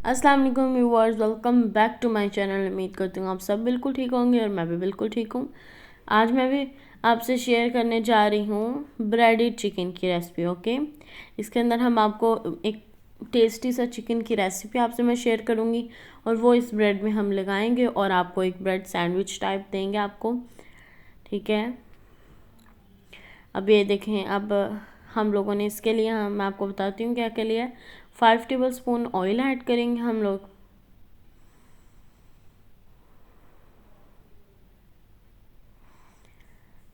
अस्सलाम वालेकुम viewers, welcome back to my channel. उम्मीद करती हूँ आप सब बिल्कुल ठीक होंगे और मैं भी बिल्कुल ठीक हूँ। आज मैं भी आपसे शेयर करने जा रही हूँ ब्रेडेड चिकन की रेसिपी। ओके, इसके अंदर हम आपको एक टेस्टी सा चिकन की रेसिपी आपसे मैं शेयर करूँगी और वो इस ब्रेड में हम लगाएंगे और आपको एक ब्रेड सैंडविच टाइप देंगे आपको। ठीक है, अब ये देखें। अब हम लोगों ने इसके लिए मैं आपको बताती हूँ क्या क्या लिया है। 5 टेबल स्पून ऑयल ऐड करेंगे हम लोग।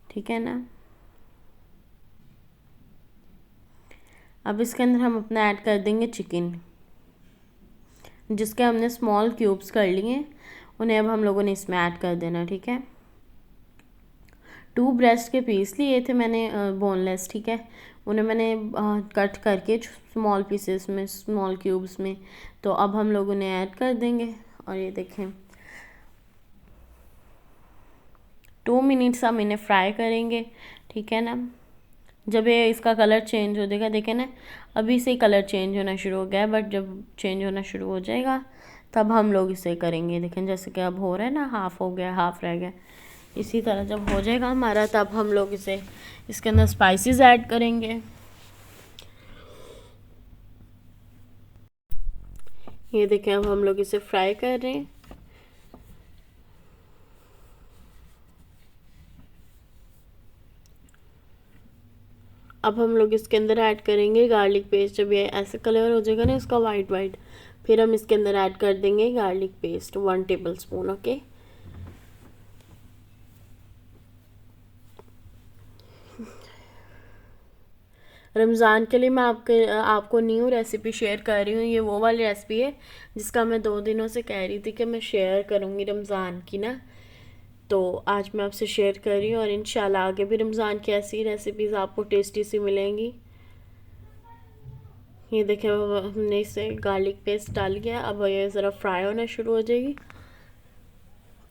ठीक है ना। अब इसके अंदर हम अपना ऐड कर देंगे चिकन, जिसके हमने स्मॉल क्यूब्स कर लिए, उन्हें अब हम लोगों ने इसमें ऐड कर देना। ठीक है, 2 ब्रेस्ट के पीस लिए थे मैंने, बोनलेस। ठीक है, उन्हें मैंने कट करके स्मॉल पीसेस में, स्मॉल क्यूब्स में। तो अब हम लोग उन्हें ऐड कर देंगे और ये देखें 2 मिनट्स हम इन्हें फ्राई करेंगे। ठीक है ना। जब ये इसका कलर चेंज हो जाएगा, देखें ना, अभी से ही कलर चेंज होना शुरू हो गया है, बट जब चेंज होना शुरू हो जाएगा तब हम लोग इसे करेंगे। देखें जैसे कि अब हो रहा है ना, हाफ़ हो गया, हाफ़ रह गया। इसी तरह जब हो जाएगा हमारा, तब हम लोग इसे इसके अंदर स्पाइसेस ऐड करेंगे। ये देखें, अब हम लोग इसे फ्राई कर रहे हैं। अब हम लोग इसके अंदर ऐड करेंगे गार्लिक पेस्ट। जब ये ऐसे कलर हो जाएगा ना इसका वाइट वाइट, फिर हम इसके अंदर ऐड कर देंगे garlic paste 1 table spoon. Okay, Ramzan के लिए मैं आपको न्यू रेसिपी शेयर कर रही हूँ। ये वो वाली रेसिपी है जिसका मैं 2 दिनों से कह रही थी कि मैं शेयर करूँगी रमज़ान की ना। तो आज मैं आपसे शेयर कर रही हूँ और इंशाल्लाह आगे भी रमज़ान की ऐसी रेसिपीज़ आपको टेस्टी सी मिलेंगी। ये देखें, हमने इसे गार्लिक पेस्ट डाल दिया। अब ये ज़रा फ्राई होना शुरू हो जाएगी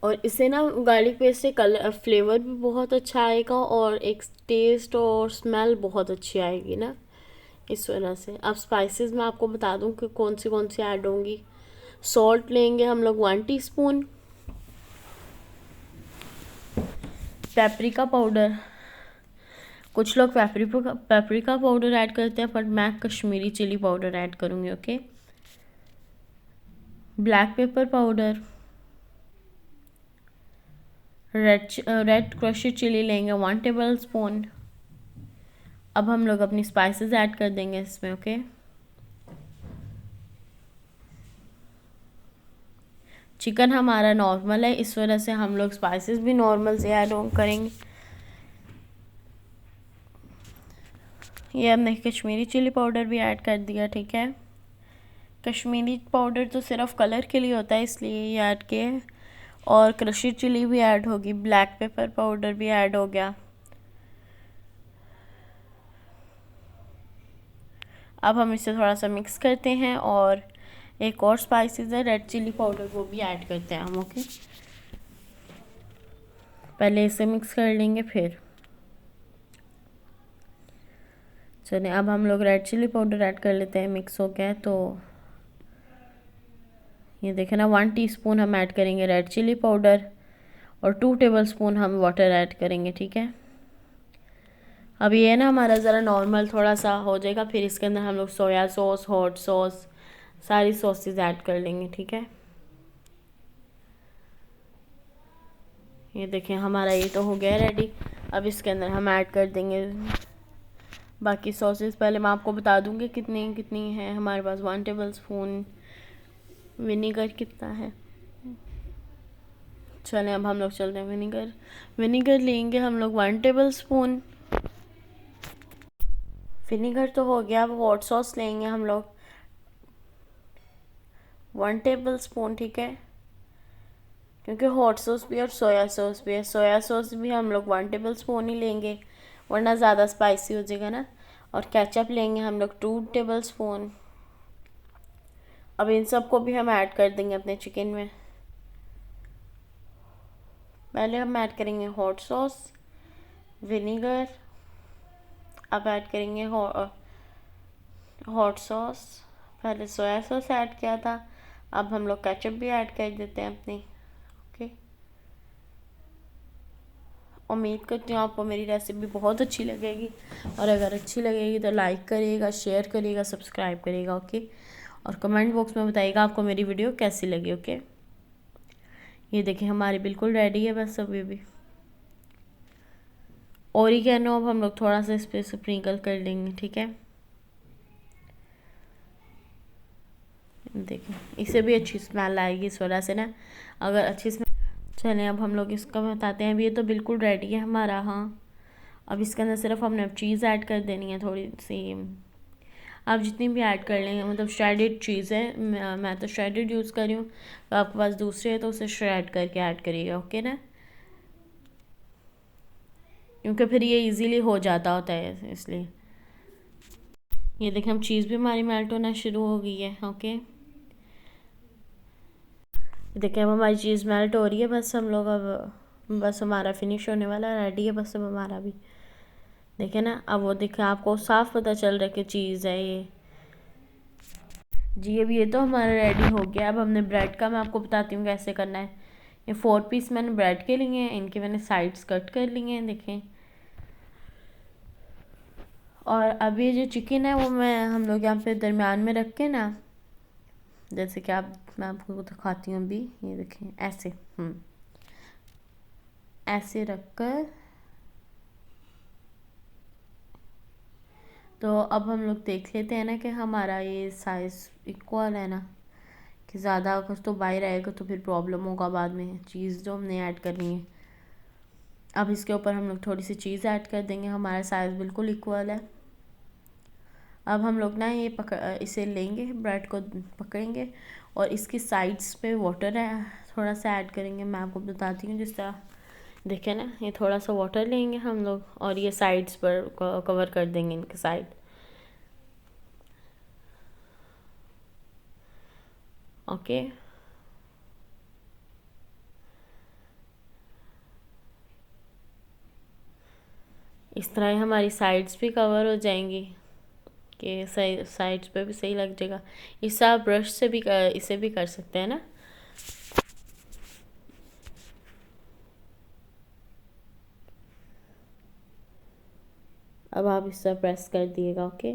और इससे ना गार्लिक पेस्ट से कलर, फ्लेवर भी बहुत अच्छा आएगा और एक टेस्ट और स्मेल बहुत अच्छी आएगी ना, इस वजह से। अब स्पाइसेस मैं आपको बता दूं कि कौन सी ऐड होंगी। सॉल्ट लेंगे हम लोग 1 टीस्पून। पेपरिका पाउडर, कुछ लोग पेपरिका पाउडर ऐड करते हैं, बट मैं कश्मीरी चिली पाउडर ऐड करूँगी। Okay, black pepper powder, red crushed chilli लेंगे 1 टेबल स्पून। अब हम लोग अपनी स्पाइसेस ऐड कर देंगे इसमें। ओके, चिकन हमारा नॉर्मल है, इस वजह से हम लोग स्पाइसेस भी नॉर्मल से ऐड ऑन करेंगे। ये हमने कश्मीरी चिली पाउडर भी ऐड कर दिया। ठीक है, कश्मीरी पाउडर तो सिर्फ कलर के लिए होता है, इसलिए ये ऐड किए। और क्रश्ड चिली भी ऐड होगी, ब्लैक पेपर पाउडर भी ऐड हो गया। अब हम इसे थोड़ा सा मिक्स करते हैं और एक और स्पाइसेस है रेड चिली पाउडर, वो भी ऐड करते हैं हम। ओके, पहले इसे मिक्स कर लेंगे फिर। चलिए, अब हम लोग रेड चिली पाउडर ऐड कर लेते हैं। मिक्स हो गया तो ये देखें ना, 1 टीस्पून हम ऐड करेंगे रेड चिली पाउडर और 2 टेबल स्पून हम वाटर ऐड करेंगे। ठीक है, अब ये ना हमारा ज़रा नॉर्मल थोड़ा सा हो जाएगा, फिर इसके अंदर हम लोग सोया सॉस, हॉट सॉस, सारी सॉसेस ऐड कर लेंगे। ठीक है, ये देखें हमारा ये तो हो गया रेडी। अब इसके अंदर हम ऐड कर देंगे बाकी सॉसेस। पहले मैं आपको बता दूंगी कितनी कितनी है हमारे पास। 1 टेबल स्पून विनीगर कितना है। चलें, अब हम लोग चलते हैं। विनीगर लेंगे हम लोग 1 टेबल स्पून। विनीगर तो हो गया। अब हॉट सॉस लेंगे हम लोग 1 टेबल स्पून। ठीक है, क्योंकि हॉट सॉस भी और सोया सॉस भी है, सोया सॉस भी हम लोग 1 टेबल स्पून ही लेंगे, वरना ज़्यादा स्पाइसी हो जाएगा ना। और केचप लेंगे हम लोग 2 टेबल स्पून। अब इन सब को भी हम ऐड कर देंगे अपने चिकन में। पहले हम ऐड करेंगे हॉट सॉस, विनीगर, अब ऐड करेंगे हॉट सॉस। पहले सोया सॉस ऐड किया था, अब हम लोग केचप भी ऐड कर देते हैं अपनी। ओके, उम्मीद करती हूँ आपको मेरी रेसिपी बहुत अच्छी लगेगी, और अगर अच्छी लगेगी तो लाइक करिएगा, शेयर करिएगा, सब्सक्राइब करिएगा। ओके, और कमेंट बॉक्स में बताइएगा आपको मेरी वीडियो कैसी लगी। ओके, ये देखिए हमारी बिल्कुल रेडी है बस अभी भी। ओरिगेनो अब हम लोग थोड़ा सा इस पर स्प्रिंकल कर लेंगे, ठीक है। देखिए इसे भी अच्छी स्मेल आएगी इस वजह से ना, अगर अच्छी स्मेल। चलें अब हम लोग इसका बताते हैं। अभी ये तो बिल्कुल रेडी है हमारा। हाँ, अब इसके अंदर सिर्फ हमने अब चीज़ ऐड कर देनी है थोड़ी सी। आप जितनी भी ऐड कर लेंगे, मतलब श्रेडेड चीज़ है, मैं तो श्रेडेड यूज़ कर रही हूँ, तो आपके पास दूसरी है तो उसे श्रेड करके ऐड करिएगा। ओके ना, क्योंकि फिर ये इजीली हो जाता होता है इसलिए। ये देखें हम चीज़ भी हमारी मेल्ट होना शुरू हो गई है। ओके, देखिए अब हमारी चीज़ मेल्ट हो रही है। बस हम लोग अब बस हमारा फिनिश होने वाला रेडी है बस अब हमारा भी। देखे ना, अब वो देखे आपको साफ पता चल रहा है कि चीज़ है ये। जी अब ये तो हमारा रेडी हो गया। अब हमने ब्रेड का, मैं आपको बताती हूँ कैसे करना है। ये 4 पीस मैंने ब्रेड के लिए हैं, इनके मैंने साइड्स कट कर लिए हैं, देखें। और अब ये जो चिकन है वो हम लोग यहाँ पे दरमियान में रख के ना, जैसे कि मैं आपको दिखाती हूँ अभी। ये देखें ऐसे, ऐसे रख कर, तो अब हम लोग देख लेते हैं ना कि हमारा ये साइज़ इक्वल है ना, कि ज़्यादा अगर तो बाहर आएगा तो फिर प्रॉब्लम होगा बाद में चीज़ जो हमने ऐड करनी है। अब इसके ऊपर हम लोग थोड़ी सी चीज़ ऐड कर देंगे। हमारा साइज़ बिल्कुल इक्वल है। अब हम लोग ना ये इसे लेंगे, ब्रेड को पकड़ेंगे और इसकी साइड्स पे वाटर है थोड़ा सा ऐड करेंगे। मैं आपको बताती हूँ जिस तरह, देखें ना, ये थोड़ा सा वाटर लेंगे हम लोग और ये साइड्स पर कवर कर देंगे, इनके साइड। ओके, इस तरह हमारी साइड्स भी कवर हो जाएंगी कि सही साइड्स पे भी सही लग जाएगा। इसे आप ब्रश से भी इसे भी कर सकते हैं ना। अब आप इससे प्रेस कर दिएगा। ओके,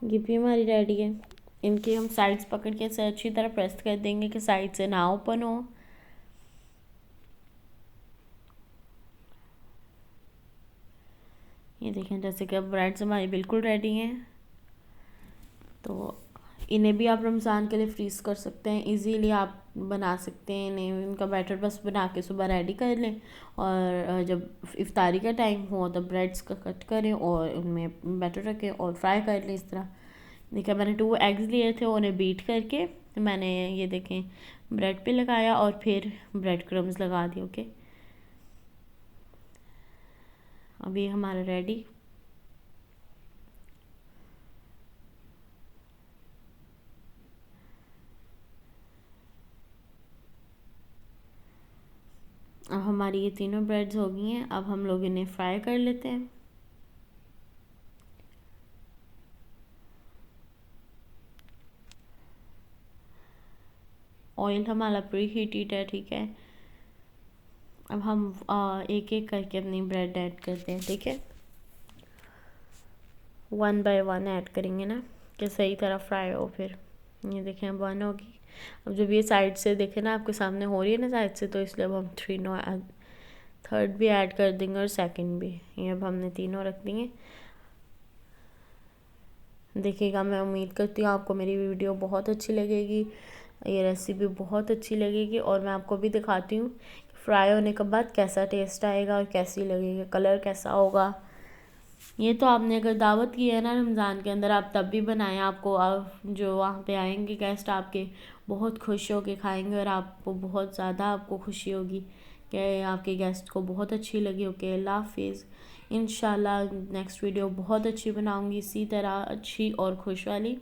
ये भी हमारी रेडी है। इनकी हम साइड्स पकड़ के इसे अच्छी तरह प्रेस कर देंगे कि साइड से ना ओपन हो। ये देखें जैसे कि अब ब्रेड्स हमारी बिल्कुल रेडी हैं। तो इन्हें भी आप रमज़ान के लिए फ्रीज़ कर सकते हैं, इजीली आप बना सकते हैं इन्हें। इनका बैटर बस बना के सुबह रेडी कर लें, और जब इफ्तारी का टाइम हो तो ब्रेड्स का कट करें और उनमें बैटर रखें और फ्राई कर लें इस तरह। देखिए मैंने 2 एग्स लिए थे, उन्हें बीट करके मैंने ये देखें ब्रेड पे लगाया और फिर ब्रेड क्रम्स लगा दिए। ओके, अब ये हमारा रेडी। अब हमारी ये तीनों ब्रेड्स हो गई हैं। अब हम लोग इन्हें फ्राई कर लेते हैं। ऑयल हमारा प्री हीटेड है, ठीक है। अब हम एक एक करके अपनी ब्रेड ऐड करते हैं, ठीक है। 1 बाय 1 ऐड करेंगे ना, कि सही तरह फ्राई हो। फिर ये देखें अब 1 होगी। अब जब ये साइड से देखें ना आपके सामने हो रही है ना साइड से, तो इसलिए अब हम 3 नो थर्ड भी ऐड कर देंगे और सेकंड भी। ये अब हमने तीनों रख दिए। देखिएगा, मैं उम्मीद करती हूँ आपको मेरी वीडियो बहुत अच्छी लगेगी, ये रेसिपी बहुत अच्छी लगेगी। और मैं आपको भी दिखाती हूँ फ्राई होने के बाद कैसा टेस्ट आएगा और कैसी लगेगी, कलर कैसा होगा। ये तो आपने अगर दावत की है ना रमज़ान के अंदर, आप तब भी बनाएं। आपको जो वहाँ पे आएंगे गेस्ट आपके, बहुत खुश होके खाएंगे और आपको बहुत ज़्यादा आपको खुशी होगी कि आपके गेस्ट को बहुत अच्छी लगी। ओके, अल्लाह हाफिज़। इंशाल्लाह नेक्स्ट वीडियो बहुत अच्छी बनाऊंगी इसी तरह, अच्छी और खुश वाली।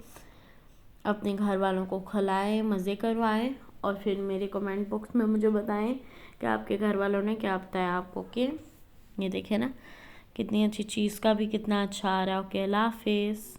अपने घर वालों को खिलाएं, मज़े करवाएं और फिर मेरे कमेंट बॉक्स में मुझे बताएं कि आपके घर वालों ने क्या बताया आपको। ओके, ये देखें ना कितनी अच्छी चीज़ का भी कितना अच्छा आ रहा है। ओके, अल्लाह हाफिज़।